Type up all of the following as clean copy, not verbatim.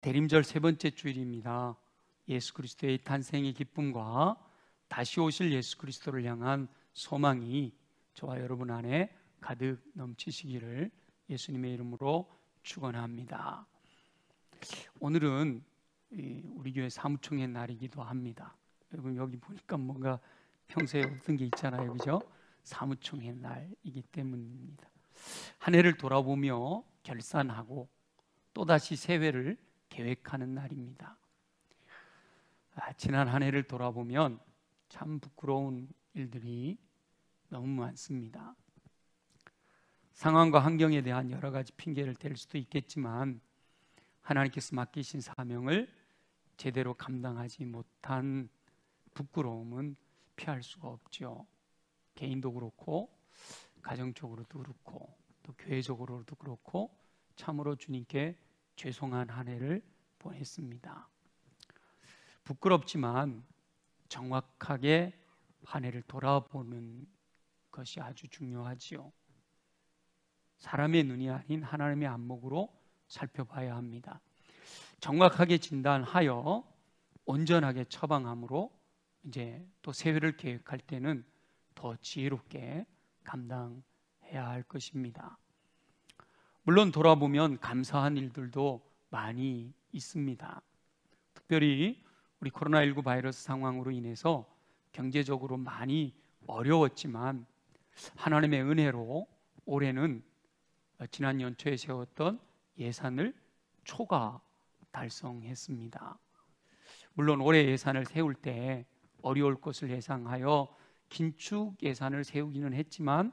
대림절 세 번째 주일입니다. 예수 그리스도의 탄생의 기쁨과 다시 오실 예수 그리스도를 향한 소망이 저와 여러분 안에 가득 넘치시기를 예수님의 이름으로 축원합니다. 오늘은 우리 교회 사무총회 날이기도 합니다. 여러분 여기 보니까 뭔가 평소에 없던 게 있잖아요, 그죠? 사무총회 날이기 때문입니다. 한 해를 돌아보며 결산하고 또다시 새해를 계획하는 날입니다. 지난 한 해를 돌아보면 참 부끄러운 일들이 너무 많습니다. 상황과 환경에 대한 여러 가지 핑계를 댈 수도 있겠지만 하나님께서 맡기신 사명을 제대로 감당하지 못한 부끄러움은 피할 수가 없죠. 개인도 그렇고 가정적으로도 그렇고 또 교회적으로도 그렇고 참으로 주님께 죄송한 한 해를 보냈습니다. 부끄럽지만 정확하게 한 해를 돌아보는 것이 아주 중요하지요. 사람의 눈이 아닌 하나님의 안목으로 살펴봐야 합니다. 정확하게 진단하여 온전하게 처방함으로 이제 또 새해를 계획할 때는 더 지혜롭게 감당해야 할 것입니다. 물론 돌아보면 감사한 일들도 많이 있습니다. 특별히 우리 코로나19 바이러스 상황으로 인해서 경제적으로 많이 어려웠지만 하나님의 은혜로 올해는 지난 연초에 세웠던 예산을 초과 달성했습니다. 물론 올해 예산을 세울 때 어려울 것을 예상하여 긴축 예산을 세우기는 했지만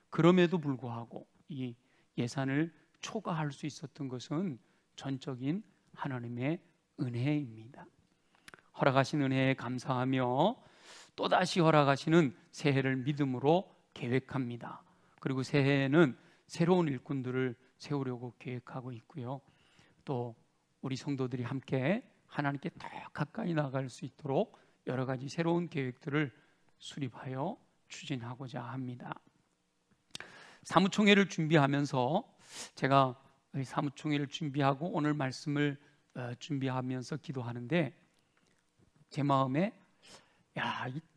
그럼에도 불구하고 이 예산을 초과할 수 있었던 것은 전적인 하나님의 은혜입니다. 허락하신 은혜에 감사하며 또다시 허락하시는 새해를 믿음으로 계획합니다. 그리고 새해에는 새로운 일꾼들을 세우려고 계획하고 있고요. 또 우리 성도들이 함께 하나님께 더 가까이 나아갈 수 있도록 여러 가지 새로운 계획들을 수립하여 추진하고자 합니다. 사무총회를 준비하면서 제가 사무총회를 준비하고 오늘 말씀을 준비하면서 기도하는데 제 마음에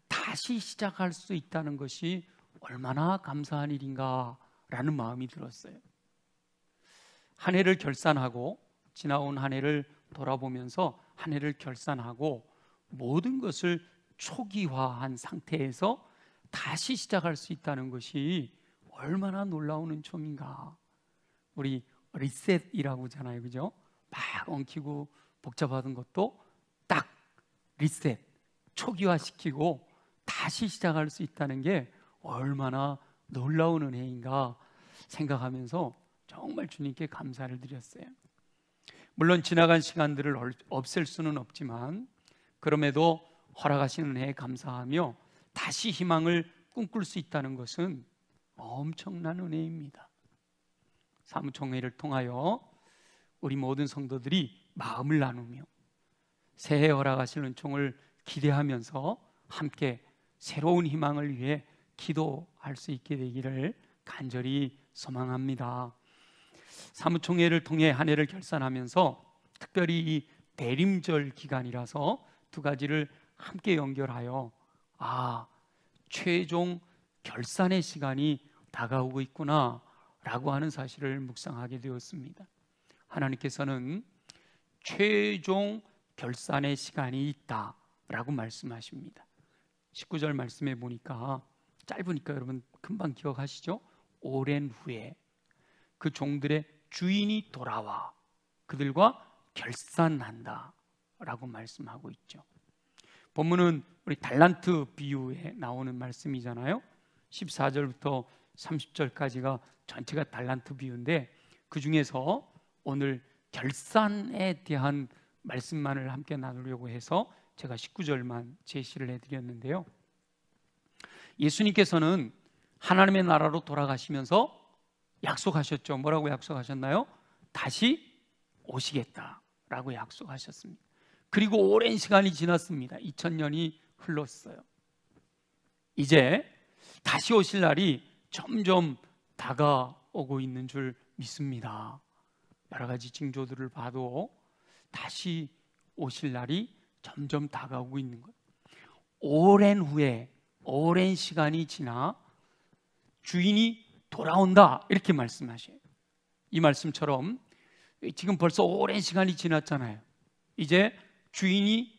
다시 시작할 수 있다는 것이 얼마나 감사한 일인가 라는 마음이 들었어요. 한 해를 결산하고 지나온 한 해를 돌아보면서 한 해를 결산하고 모든 것을 초기화한 상태에서 다시 시작할 수 있다는 것이 얼마나 놀라운 은총인가. 우리 리셋이라고 하잖아요, 그죠? 막 엉키고 복잡하던 것도 딱 리셋, 초기화시키고 다시 시작할 수 있다는 게 얼마나 놀라운 은혜인가 생각하면서 정말 주님께 감사를 드렸어요. 물론 지나간 시간들을 없앨 수는 없지만 그럼에도 허락하신 은혜에 감사하며 다시 희망을 꿈꿀 수 있다는 것은 엄청난 은혜입니다. 사무총회를 통하여 우리 모든 성도들이 마음을 나누며 새해 허락하실 은총을 기대하면서 함께 새로운 희망을 위해 기도할 수 있게 되기를 간절히 소망합니다. 사무총회를 통해 한 해를 결산하면서 특별히 이 대림절 기간이라서 두 가지를 함께 연결하여 최종 결산의 시간이 다가오고 있구나 라고 하는 사실을 묵상하게 되었습니다. 하나님께서는 최종 결산의 시간이 있다 라고 말씀하십니다. 19절 말씀에 보니까 짧으니까 여러분 금방 기억하시죠? 오랜 후에 그 종들의 주인이 돌아와 그들과 결산한다 라고 말씀하고 있죠. 본문은 우리 달란트 비유에 나오는 말씀이잖아요. 14절부터 30절까지가 전체가 달란트 비유인데 그 중에서 오늘 결산에 대한 말씀만을 함께 나누려고 해서 제가 19절만 제시를 해드렸는데요. 예수님께서는 하나님의 나라로 돌아가시면서 약속하셨죠. 뭐라고 약속하셨나요? 다시 오시겠다라고 약속하셨습니다. 그리고 오랜 시간이 지났습니다. 2000년이 흘렀어요. 이제 다시 오실 날이 점점 다가오고 있는 줄 믿습니다. 여러 가지 징조들을 봐도 다시 오실 날이 점점 다가오고 있는 거예요. 오랜 후에, 오랜 시간이 지나 주인이 돌아온다, 이렇게 말씀하셔요. 이 말씀처럼 지금 벌써 오랜 시간이 지났잖아요. 이제 주인이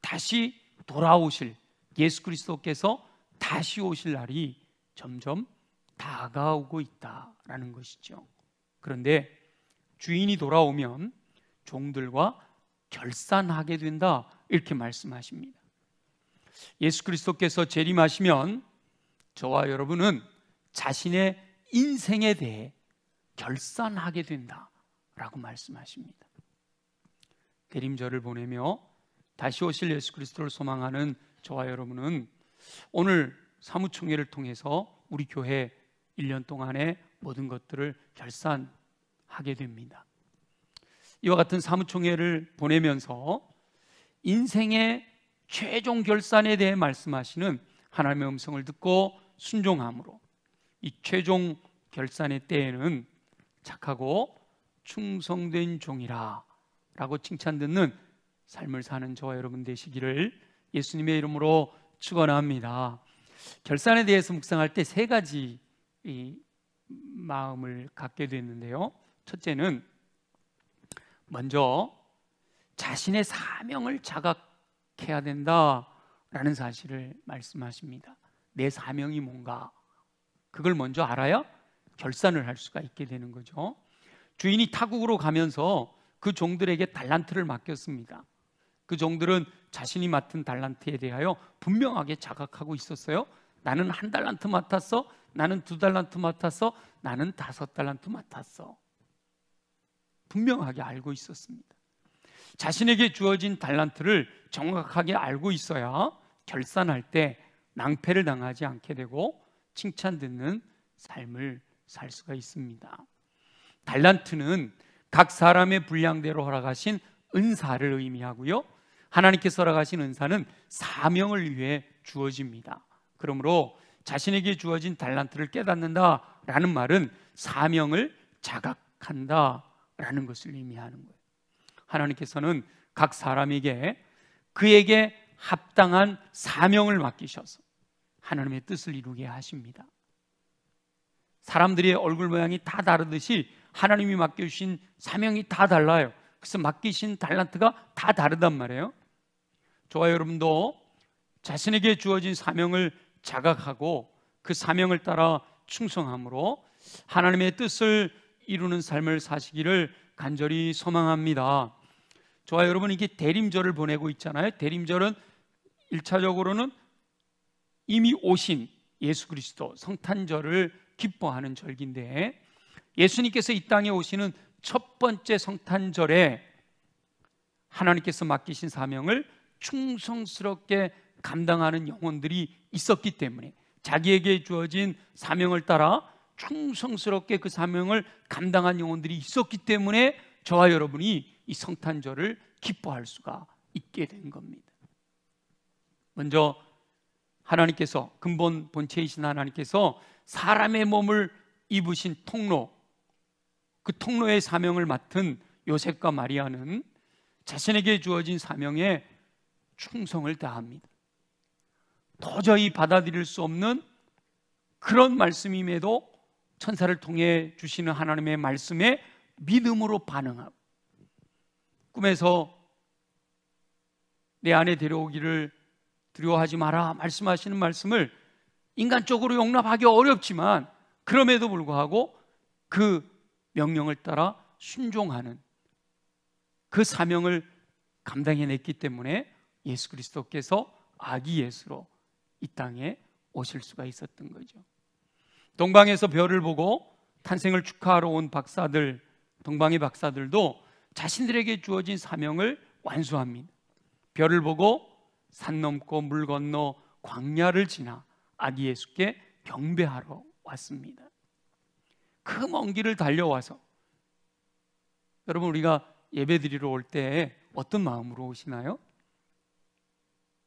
다시 돌아오실, 예수 그리스도께서 다시 오실 날이 점점 다가오고 있다라는 것이죠. 그런데 주인이 돌아오면 종들과 결산하게 된다, 이렇게 말씀하십니다. 예수 그리스도께서 재림하시면 저와 여러분은 자신의 인생에 대해 결산하게 된다라고 말씀하십니다. 대림절을 보내며 다시 오실 예수 그리스도를 소망하는 저와 여러분은 오늘 사무총회를 통해서 우리 교회 1년 동안의 모든 것들을 결산하게 됩니다. 이와 같은 사무총회를 보내면서 인생의 최종 결산에 대해 말씀하시는 하나님의 음성을 듣고 순종함으로 이 최종 결산의 때에는 착하고 충성된 종이라 라고 칭찬 듣는 삶을 사는 저와 여러분 되시기를 예수님의 이름으로 축원합니다. 결산에 대해서 묵상할 때 세 가지 마음을 갖게 됐는데요. 첫째는 먼저 자신의 사명을 자각해야 된다라는 사실을 말씀하십니다. 내 사명이 뭔가, 그걸 먼저 알아야 결산을 할 수가 있게 되는 거죠. 주인이 타국으로 가면서 그 종들에게 달란트를 맡겼습니다. 그 종들은 자신이 맡은 달란트에 대하여 분명하게 자각하고 있었어요. 나는 1달란트 맡았어, 나는 2달란트 맡았어, 나는 5달란트 맡았어. 분명하게 알고 있었습니다. 자신에게 주어진 달란트를 정확하게 알고 있어야 결산할 때 낭패를 당하지 않게 되고 칭찬 듣는 삶을 살 수가 있습니다. 달란트는 각 사람의 분량대로 허락하신 은사를 의미하고요, 하나님께서 허락하신 은사는 사명을 위해 주어집니다. 그러므로 자신에게 주어진 달란트를 깨닫는다라는 말은 사명을 자각한다라는 것을 의미하는 거예요. 하나님께서는 각 사람에게 그에게 합당한 사명을 맡기셔서 하나님의 뜻을 이루게 하십니다. 사람들의 얼굴 모양이 다 다르듯이 하나님이 맡겨주신 사명이 다 달라요. 그래서 맡기신 달란트가 다 다르단 말이에요. 저와 여러분도 자신에게 주어진 사명을 자각하고 그 사명을 따라 충성함으로 하나님의 뜻을 이루는 삶을 사시기를 간절히 소망합니다. 저와 여러분, 이게 대림절을 보내고 있잖아요. 대림절은 1차적으로는 이미 오신 예수 그리스도 성탄절을 기뻐하는 절기인데, 예수님께서 이 땅에 오시는 첫 번째 성탄절에 하나님께서 맡기신 사명을 충성스럽게 감당하는 영혼들이 있었기 때문에, 자기에게 주어진 사명을 따라 충성스럽게 그 사명을 감당한 영혼들이 있었기 때문에 저와 여러분이 이 성탄절을 기뻐할 수가 있게 된 겁니다. 먼저 하나님께서, 근본 본체이신 하나님께서 사람의 몸을 입으신 통로, 그 통로의 사명을 맡은 요셉과 마리아는 자신에게 주어진 사명에 충성을 다합니다. 도저히 받아들일 수 없는 그런 말씀임에도 천사를 통해 주시는 하나님의 말씀에 믿음으로 반응하고, 꿈에서 내 안에 데려오기를 두려워하지 마라 말씀하시는 말씀을 인간적으로 용납하기 어렵지만 그럼에도 불구하고 그 명령을 따라 순종하는 그 사명을 감당해냈기 때문에 예수 그리스도께서 아기 예수로 이 땅에 오실 수가 있었던 거죠. 동방에서 별을 보고 탄생을 축하하러 온 박사들, 동방의 박사들도 자신들에게 주어진 사명을 완수합니다. 별을 보고 산 넘고 물 건너 광야를 지나 아기 예수께 경배하러 왔습니다. 그 먼 길을 달려와서, 여러분, 우리가 예배 드리러 올 때 어떤 마음으로 오시나요?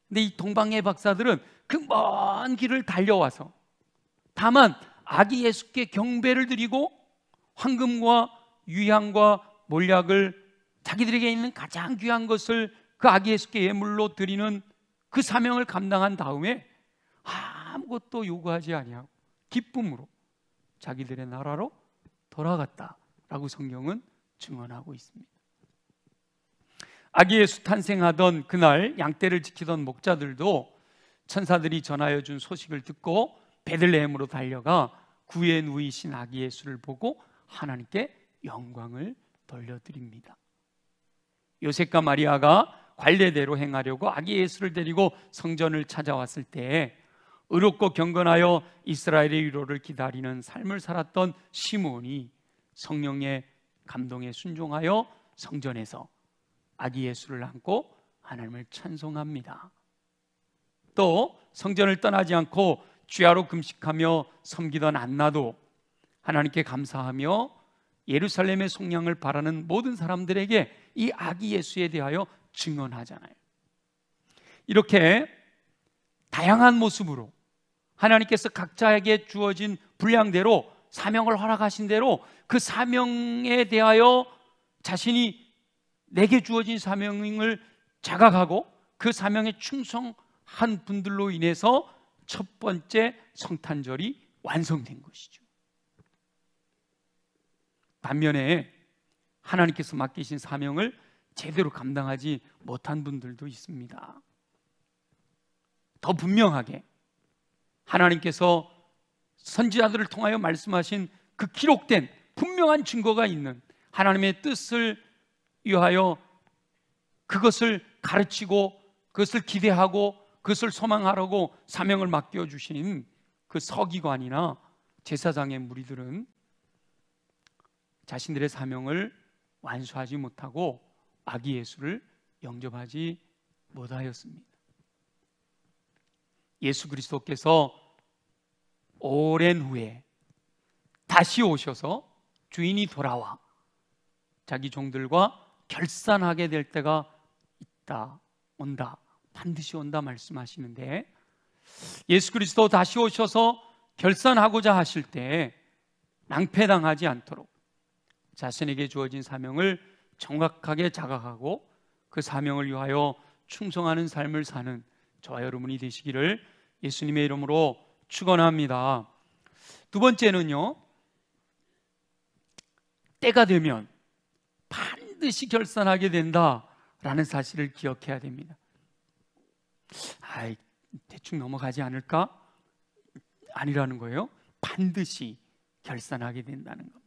근데 이 동방의 박사들은 그 먼 길을 달려와서 다만 아기 예수께 경배를 드리고 황금과 유향과 몰약을 자기들에게 있는 가장 귀한 것을 그 아기 예수께 예물로 드리는 그 사명을 감당한 다음에 아무것도 요구하지 아니하고 기쁨으로 자기들의 나라로 돌아갔다라고 성경은 증언하고 있습니다. 아기 예수 탄생하던 그날 양떼를 지키던 목자들도 천사들이 전하여 준 소식을 듣고 베들레헴으로 달려가 구에 누이신 아기 예수를 보고 하나님께 영광을 돌려드립니다. 요셉과 마리아가 관례대로 행하려고 아기 예수를 데리고 성전을 찾아왔을 때 의롭고 경건하여 이스라엘의 위로를 기다리는 삶을 살았던 시므온이 성령의 감동에 순종하여 성전에서 아기 예수를 안고 하나님을 찬송합니다. 또 성전을 떠나지 않고 주야로 금식하며 섬기던 안나도 하나님께 감사하며 예루살렘의 속량을 바라는 모든 사람들에게 이 아기 예수에 대하여 증언하잖아요. 이렇게 다양한 모습으로 하나님께서 각자에게 주어진 분량대로 사명을 허락하신 대로 그 사명에 대하여 자신이 내게 주어진 사명을 자각하고 그 사명에 충성한 분들로 인해서 첫 번째 성탄절이 완성된 것이죠. 반면에 하나님께서 맡기신 사명을 제대로 감당하지 못한 분들도 있습니다. 더 분명하게 하나님께서 선지자들을 통하여 말씀하신 그 기록된 분명한 증거가 있는 하나님의 뜻을 위하여 그것을 가르치고 그것을 기대하고 그것을 소망하라고 사명을 맡겨주신 그 서기관이나 제사장의 무리들은 자신들의 사명을 완수하지 못하고 아기 예수를 영접하지 못하였습니다. 예수 그리스도께서 오랜 후에 다시 오셔서 주인이 돌아와 자기 종들과 결산하게 될 때가 있다, 온다, 반드시 온다 말씀하시는데, 예수 그리스도 다시 오셔서 결산하고자 하실 때 낭패당하지 않도록 자신에게 주어진 사명을 정확하게 자각하고 그 사명을 위하여 충성하는 삶을 사는 저와 여러분이 되시기를 예수님의 이름으로 축원합니다. 두 번째는요, 때가 되면 반드시 결산하게 된다라는 사실을 기억해야 됩니다. 대충 넘어가지 않을까? 아니라는 거예요. 반드시 결산하게 된다는 겁니다.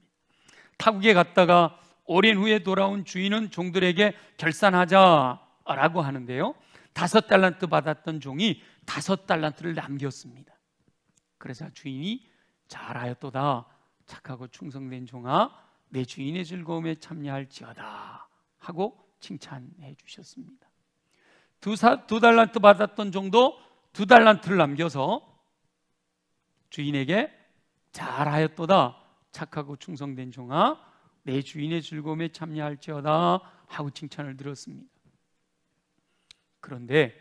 타국에 갔다가 오랜 후에 돌아온 주인은 종들에게 결산하자라고 하는데요, 5달란트 받았던 종이 5달란트를 남겼습니다. 그래서 주인이 잘하였도다, 착하고 충성된 종아, 내 주인의 즐거움에 참여할지어다 하고 칭찬해 주셨습니다. 2달란트 받았던 종도 2달란트를 남겨서 주인에게 잘하였도다, 착하고 충성된 종아, 내 주인의 즐거움에 참여할지어다 하고 칭찬을 들었습니다. 그런데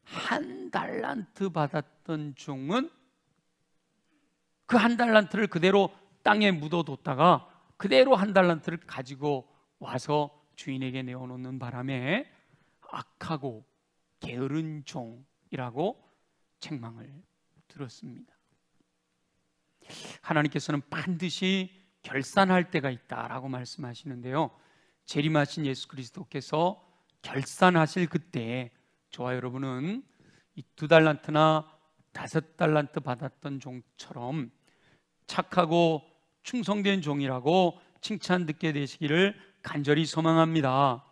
1달란트 받았던 종은 그 1달란트를 그대로 땅에 묻어뒀다가 그대로 1달란트를 가지고 와서 주인에게 내어놓는 바람에 악하고 게으른 종이라고 책망을 들었습니다. 하나님께서는 반드시 결산할 때가 있다라고 말씀하시는데요, 재림하신 예수 그리스도께서 결산하실 그때 저와 여러분은 이 2달란트나 5달란트 받았던 종처럼 착하고 충성된 종이라고 칭찬 듣게 되시기를 간절히 소망합니다.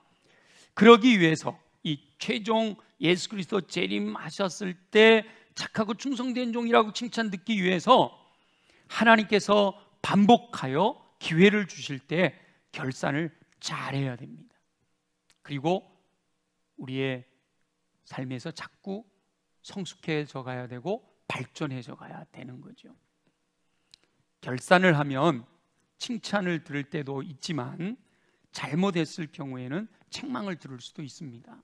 그러기 위해서 이 최종 예수 그리스도 재림하셨을 때 착하고 충성된 종이라고 칭찬 듣기 위해서 하나님께서 반복하여 기회를 주실 때 결산을 잘해야 됩니다. 그리고 우리의 삶에서 자꾸 성숙해져 가야 되고 발전해져 가야 되는 거죠. 결산을 하면 칭찬을 들을 때도 있지만 잘못했을 경우에는 책망을 들을 수도 있습니다.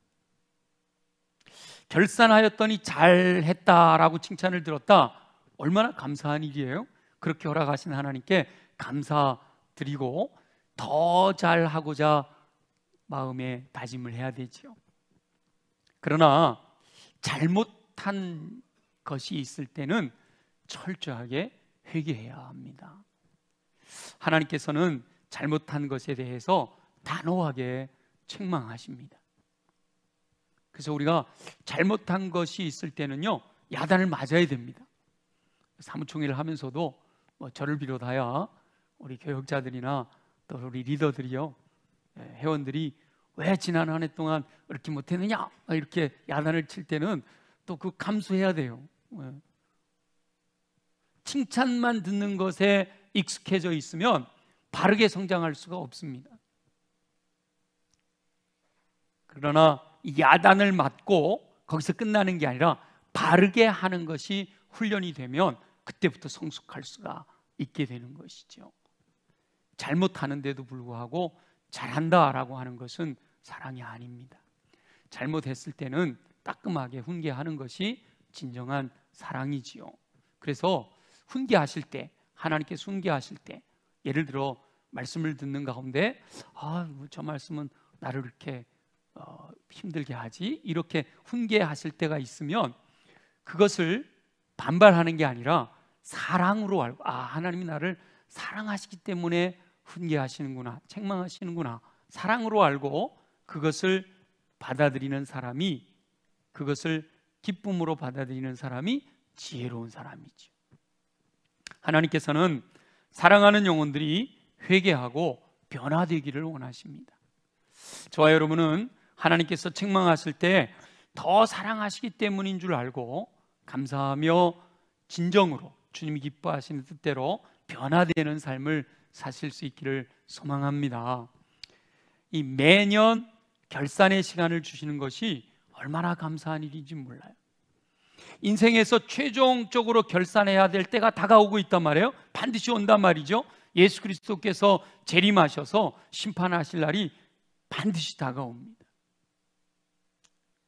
결산하였더니 잘했다라고 칭찬을 들었다, 얼마나 감사한 일이에요. 그렇게 허락하신 하나님께 감사드리고 더 잘하고자 마음에 다짐을 해야 되지요. 그러나 잘못한 것이 있을 때는 철저하게 회개해야 합니다. 하나님께서는 잘못한 것에 대해서 단호하게 책망하십니다. 그래서 우리가 잘못한 것이 있을 때는요, 야단을 맞아야 됩니다. 사무총회를 하면서도 저를 비롯하여 우리 교역자들이나 또 우리 리더들이요, 회원들이 왜 지난 한 해 동안 이렇게 못했느냐 이렇게 야단을 칠 때는 또 그 감수해야 돼요. 칭찬만 듣는 것에 익숙해져 있으면 바르게 성장할 수가 없습니다. 그러나 야단을 맞고 거기서 끝나는 게 아니라 바르게 하는 것이 훈련이 되면 그때부터 성숙할 수가 있게 되는 것이죠. 잘못하는데도 불구하고 잘한다라고 하는 것은 사랑이 아닙니다. 잘못했을 때는 따끔하게 훈계하는 것이 진정한 사랑이지요. 그래서 훈계하실 때, 하나님께서 훈계하실 때, 예를 들어 말씀을 듣는 가운데 저 말씀은 나를 이렇게 힘들게 하지? 이렇게 훈계하실 때가 있으면 그것을 반발하는 게 아니라 사랑으로 알고, 하나님이 나를 사랑하시기 때문에 훈계하시는구나, 책망하시는구나, 사랑으로 알고 그것을 받아들이는 사람이, 그것을 기쁨으로 받아들이는 사람이 지혜로운 사람이죠. 하나님께서는 사랑하는 영혼들이 회개하고 변화되기를 원하십니다. 저와 여러분은 하나님께서 책망하실 때 더 사랑하시기 때문인 줄 알고 감사하며 진정으로 주님이 기뻐하시는 뜻대로 변화되는 삶을 사실 수 있기를 소망합니다. 이 매년 결산의 시간을 주시는 것이 얼마나 감사한 일인지 몰라요. 인생에서 최종적으로 결산해야 될 때가 다가오고 있단 말이에요. 반드시 온단 말이죠. 예수 그리스도께서 재림하셔서 심판하실 날이 반드시 다가옵니다.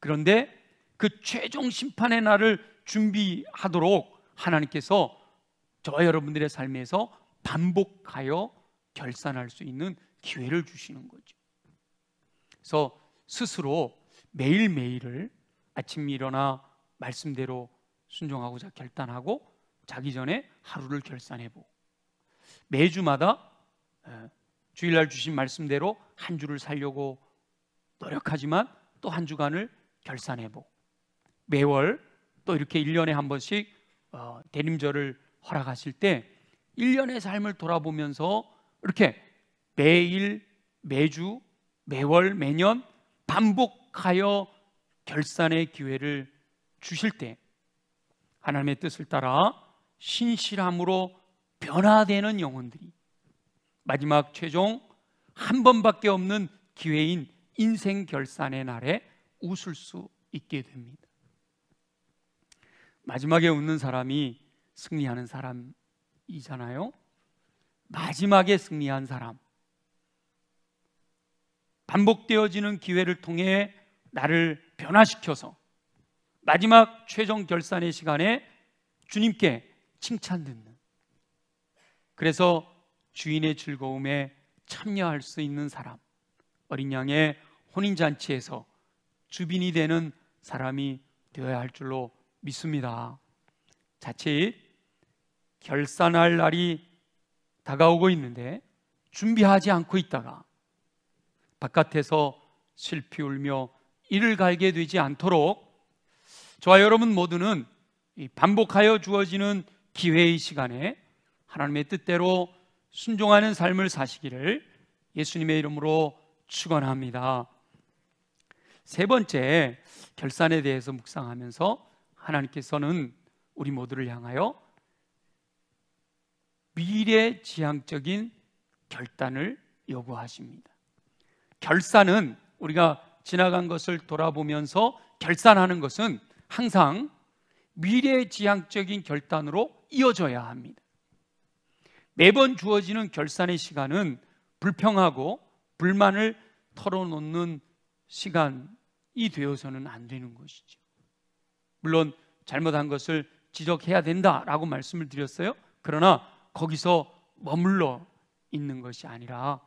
그런데 그 최종 심판의 날을 준비하도록 하나님께서 저와 여러분들의 삶에서 반복하여 결산할 수 있는 기회를 주시는 거죠. 그래서 스스로 매일매일을 아침에 일어나 말씀대로 순종하고자 결단하고 자기 전에 하루를 결산해보고, 매주마다 주일날 주신 말씀대로 한 주를 살려고 노력하지만 또 한 주간을 결산해보고, 매월 또 이렇게 1년에 한 번씩 대림절을 허락하실 때 1년의 삶을 돌아보면서 이렇게 매일, 매주, 매월, 매년 반복하여 결산의 기회를 주실 때 하나님의 뜻을 따라 신실함으로 변화되는 영혼들이 마지막 최종 한 번밖에 없는 기회인 인생 결산의 날에 웃을 수 있게 됩니다. 마지막에 웃는 사람이 승리하는 사람이잖아요. 마지막에 승리한 사람, 반복되어지는 기회를 통해 나를 변화시켜서 마지막 최종 결산의 시간에 주님께 칭찬 듣는, 그래서 주인의 즐거움에 참여할 수 있는 사람, 어린 양의 혼인잔치에서 주빈이 되는 사람이 되어야 할 줄로 믿습니다. 자칫 결산할 날이 다가오고 있는데 준비하지 않고 있다가 바깥에서 슬피 울며 이를 갈게 되지 않도록 저와 여러분 모두는 반복하여 주어지는 기회의 시간에 하나님의 뜻대로 순종하는 삶을 사시기를 예수님의 이름으로 축원합니다. 세 번째, 결산에 대해서 묵상하면서 하나님께서는 우리 모두를 향하여 미래지향적인 결단을 요구하십니다. 결산은, 우리가 지나간 것을 돌아보면서 결산하는 것은 항상 미래지향적인 결단으로 이어져야 합니다. 매번 주어지는 결산의 시간은 불평하고 불만을 털어놓는 시간이 되어서는 안 되는 것이죠. 물론 잘못한 것을 지적해야 된다라고 말씀을 드렸어요. 그러나 거기서 머물러 있는 것이 아니라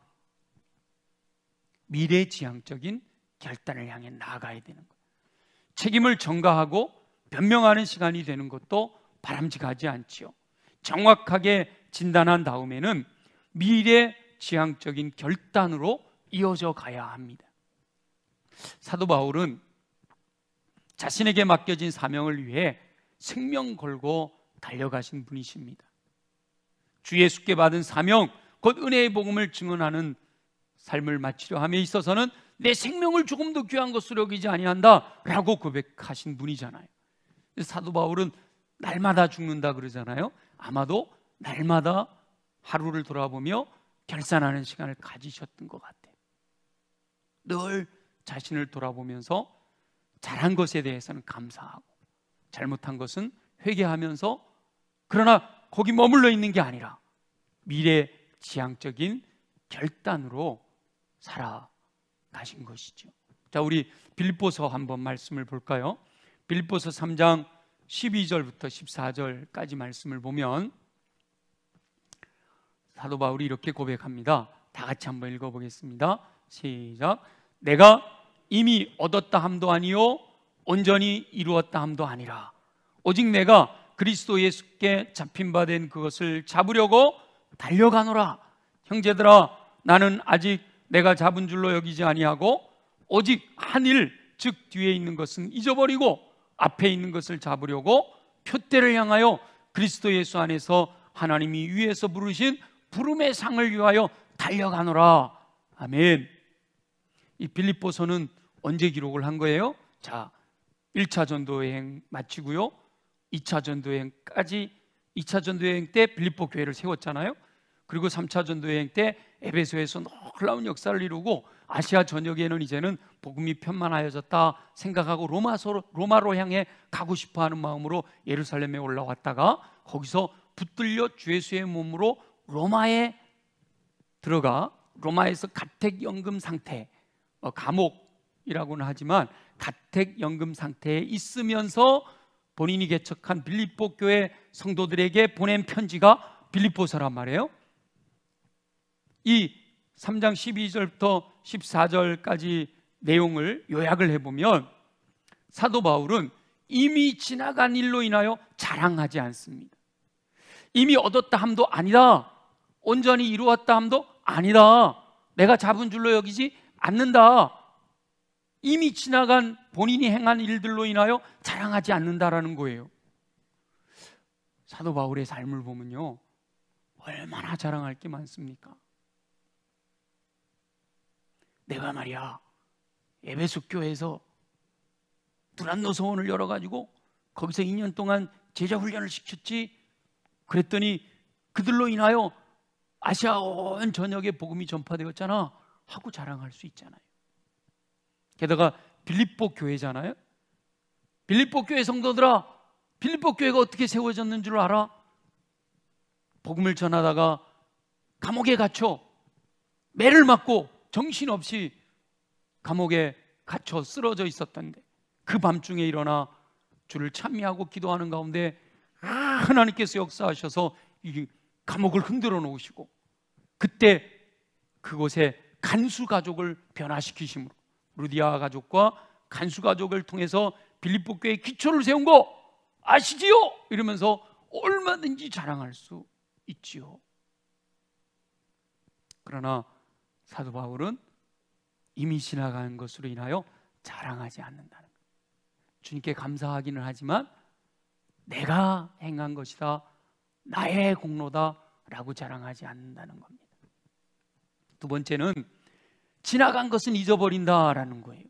미래지향적인 결단을 향해 나아가야 되는 거예요. 책임을 전가하고 변명하는 시간이 되는 것도 바람직하지 않지요. 정확하게 진단한 다음에는 미래지향적인 결단으로 이어져 가야 합니다. 사도 바울은 자신에게 맡겨진 사명을 위해 생명 걸고 달려가신 분이십니다. 주 예수께 받은 사명, 곧 은혜의 복음을 증언하는 삶을 마치려 함에 있어서는 내 생명을 조금 더 귀한 것으로 여기지 아니한다 라고 고백하신 분이잖아요. 사도 바울은 날마다 죽는다 그러잖아요. 아마도 날마다 하루를 돌아보며 결산하는 시간을 가지셨던 것 같아요. 늘 자신을 돌아보면서 잘한 것에 대해서는 감사하고 잘못한 것은 회개하면서, 그러나 거기 머물러 있는 게 아니라 미래지향적인 결단으로 살아가신 것이죠. 자, 우리 빌립보서 한번 말씀을 볼까요? 빌립보서 3장 12절부터 14절까지 말씀을 보면 사도 바울이 이렇게 고백합니다. 다 같이 한번 읽어보겠습니다. 시작. 내가 이미 얻었다 함도 아니요 온전히 이루었다 함도 아니라 오직 내가 그리스도 예수께 잡힌 바 된 그것을 잡으려고 달려가노라. 형제들아, 나는 아직 내가 잡은 줄로 여기지 아니하고 오직 한 일, 즉 뒤에 있는 것은 잊어버리고 앞에 있는 것을 잡으려고 표대를 향하여 그리스도 예수 안에서 하나님이 위에서 부르신 부름의 상을 위하여 달려가노라. 아멘. 이 빌립보서는 언제 기록을 한 거예요? 자, 1차 전도여행 마치고요 2차 전도여행까지, 2차 전도여행 때 빌립보 교회를 세웠잖아요. 그리고 3차 전도여행 때 에베소에서 놀라운 역사를 이루고 아시아 전역에는 이제는 복음이 편만하여졌다 생각하고 로마로 향해 가고 싶어하는 마음으로 예루살렘에 올라왔다가 거기서 붙들려 주 예수의 몸으로 로마에 들어가 로마에서 가택연금 상태, 감옥이라고는 하지만 가택연금 상태에 있으면서 본인이 개척한 빌립보 교회 성도들에게 보낸 편지가 빌립보서란 말이에요. 이 3장 12절부터 14절까지 내용을 요약을 해보면 사도 바울은 이미 지나간 일로 인하여 자랑하지 않습니다. 이미 얻었다 함도 아니다, 온전히 이루었다 함도 아니다, 내가 잡은 줄로 여기지 않는다, 이미 지나간 본인이 행한 일들로 인하여 자랑하지 않는다라는 거예요. 사도 바울의 삶을 보면요, 얼마나 자랑할 게 많습니까? 내가 말이야 에베소 교회에서 두란노 서원을 열어가지고 거기서 2년 동안 제자 훈련을 시켰지. 그랬더니 그들로 인하여 아시아 온 전역에 복음이 전파되었잖아 하고 자랑할 수 있잖아요. 게다가 빌립보 교회잖아요. 빌립보 교회 성도들아, 빌립보 교회가 어떻게 세워졌는 줄 알아? 복음을 전하다가 감옥에 갇혀 매를 맞고 정신없이 감옥에 갇혀 쓰러져 있었던데 그 밤중에 일어나 주를 찬미하고 기도하는 가운데 하나님께서 역사하셔서 이 감옥을 흔들어 놓으시고 그때 그곳에 간수 가족을 변화시키심으로 루디아 가족과 간수 가족을 통해서 빌립보 교회에 기초를 세운 거 아시지요? 이러면서 얼마든지 자랑할 수 있지요. 그러나 사도 바울은 이미 지나간 것으로 인하여 자랑하지 않는다는 거예요. 주님께 감사하기는 하지만 내가 행한 것이다, 나의 공로다 라고 자랑하지 않는다는 겁니다. 두 번째는 지나간 것은 잊어버린다라는 거예요.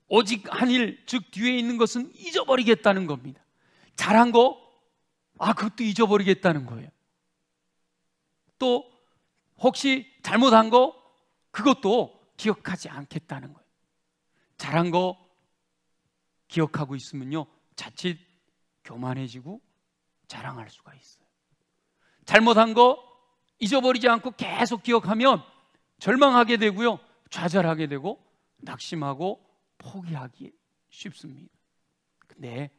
오직 한 일, 즉 뒤에 있는 것은 잊어버리겠다는 겁니다. 잘한 거, 그것도 잊어버리겠다는 거예요. 또 혹시 잘못한 거, 그것도 기억하지 않겠다는 거예요. 잘한 거 기억하고 있으면요 자칫 교만해지고 자랑할 수가 있어요. 잘못한 거 잊어버리지 않고 계속 기억하면 절망하게 되고요, 좌절하게 되고 낙심하고 포기하기 쉽습니다. 근데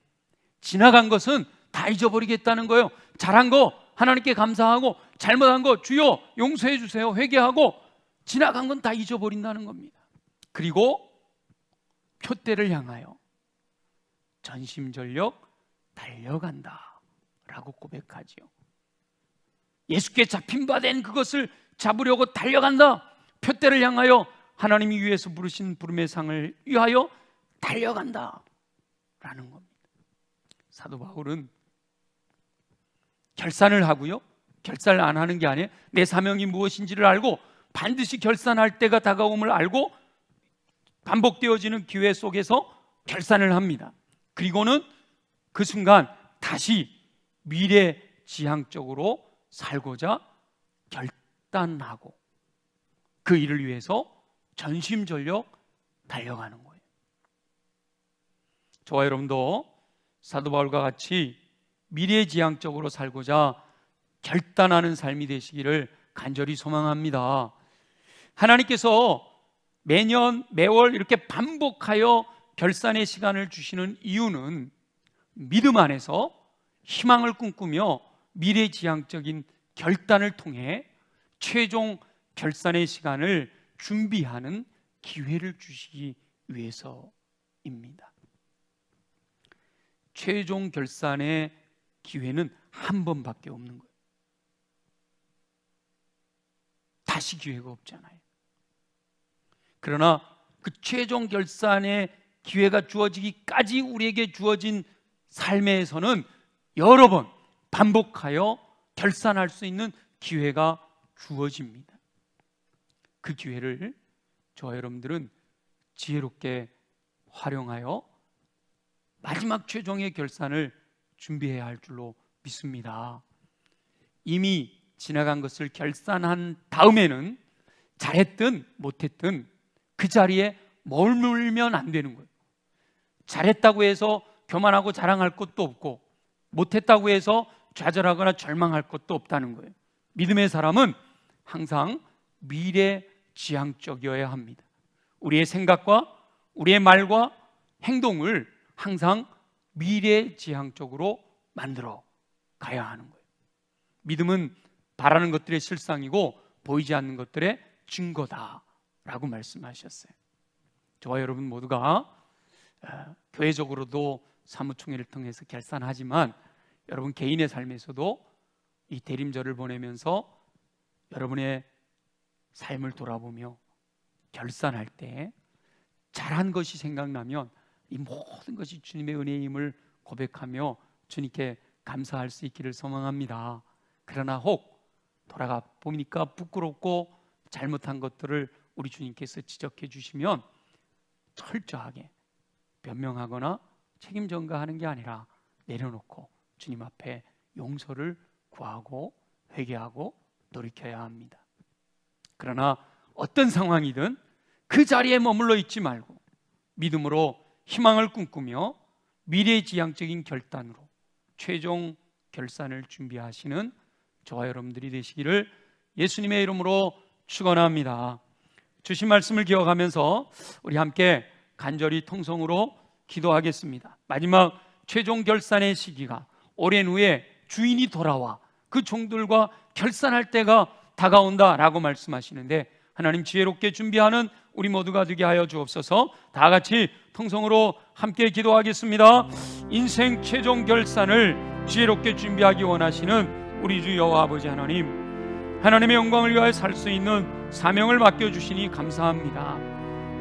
지나간 것은 다 잊어버리겠다는 거예요. 잘한 거 하나님께 감사하고 잘못한 거 주여 용서해 주세요 회개하고 지나간 건 다 잊어버린다는 겁니다. 그리고 표대를 향하여 전심전력 달려간다 라고 고백하지요. 예수께 잡힌 바 된 그것을 잡으려고 달려간다. 표대를 향하여 하나님이 위에서 부르신 부름의 상을 위하여 달려간다 라는 겁니다. 사도 바울은 결산을 하고요, 결산을 안 하는 게 아니에요. 내 사명이 무엇인지를 알고 반드시 결산할 때가 다가옴을 알고 반복되어지는 기회 속에서 결산을 합니다. 그리고는 그 순간 다시 미래지향적으로 살고자 결단하고 그 일을 위해서 전심전력 달려가는 거예요. 저와 여러분도 사도 바울과 같이 미래지향적으로 살고자 결단하는 삶이 되시기를 간절히 소망합니다. 하나님께서 매년 매월 이렇게 반복하여 결산의 시간을 주시는 이유는 믿음 안에서 희망을 꿈꾸며 미래지향적인 결단을 통해 최종 결산의 시간을 준비하는 기회를 주시기 위해서입니다. 최종 결산의 기회는 한 번밖에 없는 거예요. 다시 기회가 없잖아요. 그러나 그 최종 결산의 기회가 주어지기까지 우리에게 주어진 삶에서는 여러 번 반복하여 결산할 수 있는 기회가 주어집니다. 그 기회를 저와 여러분들은 지혜롭게 활용하여 마지막 최종의 결산을 준비해야 할 줄로 믿습니다. 이미 지나간 것을 결산한 다음에는 잘했든 못했든 그 자리에 머물면 안 되는 거예요. 잘했다고 해서 교만하고 자랑할 것도 없고 못했다고 해서 좌절하거나 절망할 것도 없다는 거예요. 믿음의 사람은 항상 미래지향적이어야 합니다. 우리의 생각과 우리의 말과 행동을 항상 미래지향적으로 만들어 가야 하는 거예요. 믿음은 바라는 것들의 실상이고 보이지 않는 것들의 증거다라고 말씀하셨어요. 저와 여러분 모두가 교회적으로도 사무총회를 통해서 결산하지만 여러분 개인의 삶에서도 이 대림절을 보내면서 여러분의 삶을 돌아보며 결산할 때 잘한 것이 생각나면 이 모든 것이 주님의 은혜의 힘을 고백하며 주님께 감사할 수 있기를 소망합니다. 그러나 혹 돌아가 보니까 부끄럽고 잘못한 것들을 우리 주님께서 지적해 주시면 철저하게 변명하거나 책임 전가하는 게 아니라 내려놓고 주님 앞에 용서를 구하고 회개하고 돌이켜야 합니다. 그러나 어떤 상황이든 그 자리에 머물러 있지 말고 믿음으로 희망을 꿈꾸며 미래지향적인 결단으로 최종 결산을 준비하시는 저와 여러분들이 되시기를 예수님의 이름으로 축원합니다. 주신 말씀을 기억하면서 우리 함께 간절히 통성으로 기도하겠습니다. 마지막 최종 결산의 시기가 오랜 후에 주인이 돌아와 그 종들과 결산할 때가 다가온다라고 말씀하시는데 하나님 지혜롭게 준비하는 우리 모두가 되게 하여 주옵소서. 다 같이 통성으로 함께 기도하겠습니다. 인생 최종 결산을 지혜롭게 준비하기 원하시는 우리 주 여호와 아버지 하나님, 하나님의 영광을 위하여 살 수 있는 사명을 맡겨주시니 감사합니다.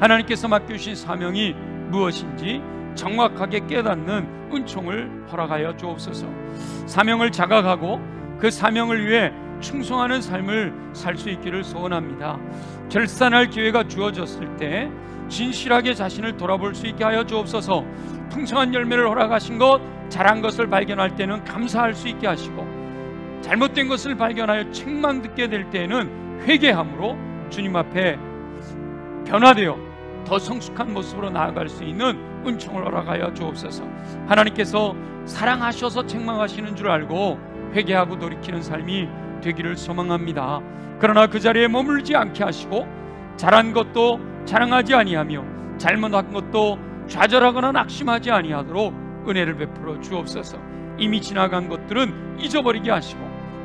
하나님께서 맡겨주신 사명이 무엇인지 정확하게 깨닫는 은총을 허락하여 주옵소서. 사명을 자각하고 그 사명을 위해 충성하는 삶을 살 수 있기를 소원합니다. 결산할 기회가 주어졌을 때 진실하게 자신을 돌아볼 수 있게 하여 주옵소서. 풍성한 열매를 허락하신 것, 잘한 것을 발견할 때는 감사할 수 있게 하시고 잘못된 것을 발견하여 책망 듣게 될 때에는 회개함으로 주님 앞에 변화되어 더 성숙한 모습으로 나아갈 수 있는 은총을 허락하여 주옵소서. 하나님께서 사랑하셔서 책망하시는 줄 알고 회개하고 돌이키는 삶이 되기를 소망합니다. 그러나 그 자리에 머물지 않게 하시고 잘한 것도 자랑하지 아니하며 잘못한 것도 좌절하거나 낙심하지 아니하도록 은혜를 베풀어 주옵소서. 이미 지나간 것들은 잊어버리게 하시고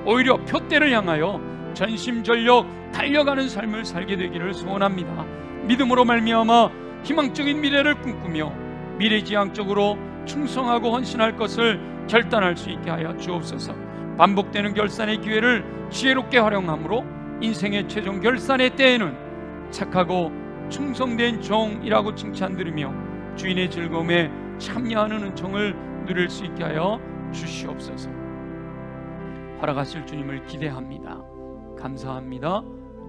오히려 표대를 향하여 전심전력 달려가는 삶을 살게 되기를 소원합니다. 믿음으로 말미암아 희망적인 미래를 꿈꾸며 미래지향적으로 충성하고 헌신할 것을 결단할 수 있게 하여 주옵소서. 반복되는 결산의 기회를 지혜롭게 활용함으로 인생의 최종 결산의 때에는 착하고 충성된 종이라고 칭찬 들으며 주인의 즐거움에 참여하는 은총을 누릴 수 있게 하여 주시옵소서. 허락하실 주님을 기대합니다. 감사합니다.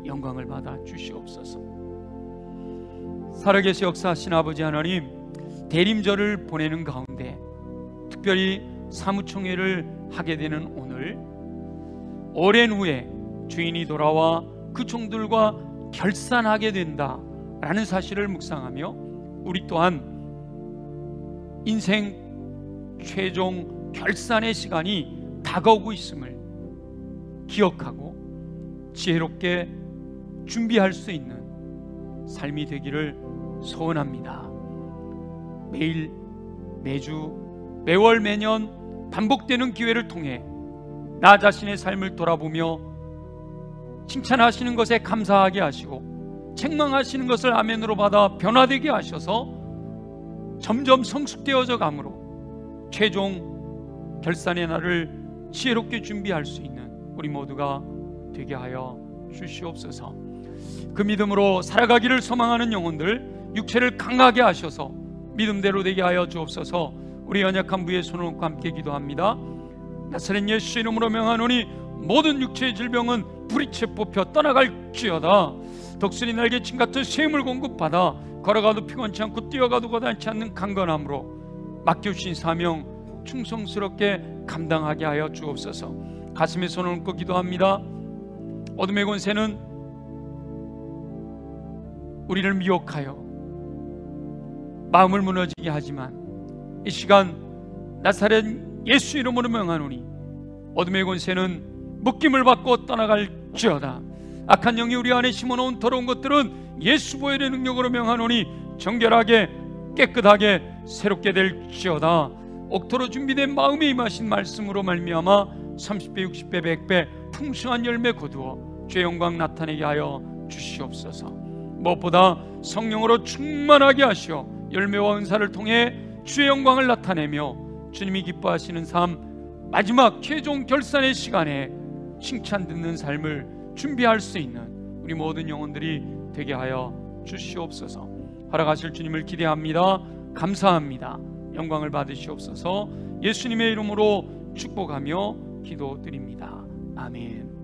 영광을 받아 주시옵소서. 살아계시 역사하신 아버지 하나님, 대림절을 보내는 가운데 특별히 사무총회를 하게 되는 오늘, 오랜 후에 주인이 돌아와 그 종들과 결산하게 된다라는 사실을 묵상하며 우리 또한 인생 최종 결산의 시간이 다가오고 있음을 기억하고 지혜롭게 준비할 수 있는 삶이 되기를 소원합니다. 매일, 매주, 매월, 매년 반복되는 기회를 통해 나 자신의 삶을 돌아보며 칭찬하시는 것에 감사하게 하시고 책망하시는 것을 아멘으로 받아 변화되게 하셔서 점점 성숙되어져 가므로 최종 결산의 날을 지혜롭게 준비할 수 있는 우리 모두가 되게 하여 주시옵소서. 그 믿음으로 살아가기를 소망하는 영혼들, 육체를 강하게 하셔서 믿음대로 되게 하여 주옵소서. 우리 연약한 부의 손을 얹고 함께 기도합니다. 나사렛 예수 이름으로 명하노니 모든 육체의 질병은 뿌리채 뽑혀 떠나갈지어다. 독수리 날개침 같은 셈을 공급받아 걸어가도 피곤치 않고 뛰어가도 거다치 않는 강건함으로 맡겨주신 사명 충성스럽게 감당하게 하여 주옵소서. 가슴에 손을 얹고 기도합니다. 어둠의 권세는 우리를 미혹하여 마음을 무너지게 하지만 이 시간 나사렛 예수 이름으로 명하노니 어둠의 권세는 묶임을 받고 떠나갈지어다. 악한 영이 우리 안에 심어놓은 더러운 것들은 예수 보혈의 능력으로 명하노니 정결하게 깨끗하게 새롭게 될지어다. 옥토로 준비된 마음에 임하신 말씀으로 말미암아 30배 60배 100배 풍성한 열매 거두어 주의 영광 나타내게 하여 주시옵소서. 무엇보다 성령으로 충만하게 하시어 열매와 은사를 통해 주의 영광을 나타내며 주님이 기뻐하시는 삶, 마지막 최종 결산의 시간에 칭찬 듣는 삶을 준비할 수 있는 우리 모든 영혼들이 되게 하여 주시옵소서. 허락하실 주님을 기대합니다. 감사합니다. 영광을 받으시옵소서. 예수님의 이름으로 축복하며 기도드립니다. 아멘.